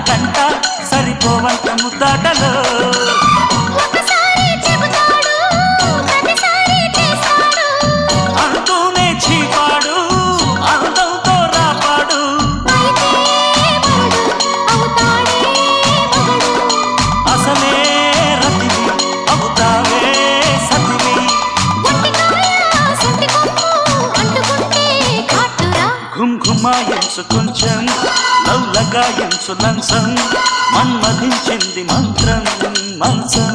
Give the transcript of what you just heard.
గంట సరిపోవంత ముద్దాటలో అంటూనే చీపాడు అందంతో రాపాడు అసలే రతివి అవుతావే సతివి ఘుమ్ ఘుమాయించు కొంచెం లవ్లగాయించు లంచం మన్మధించింది మంత్రం మంచం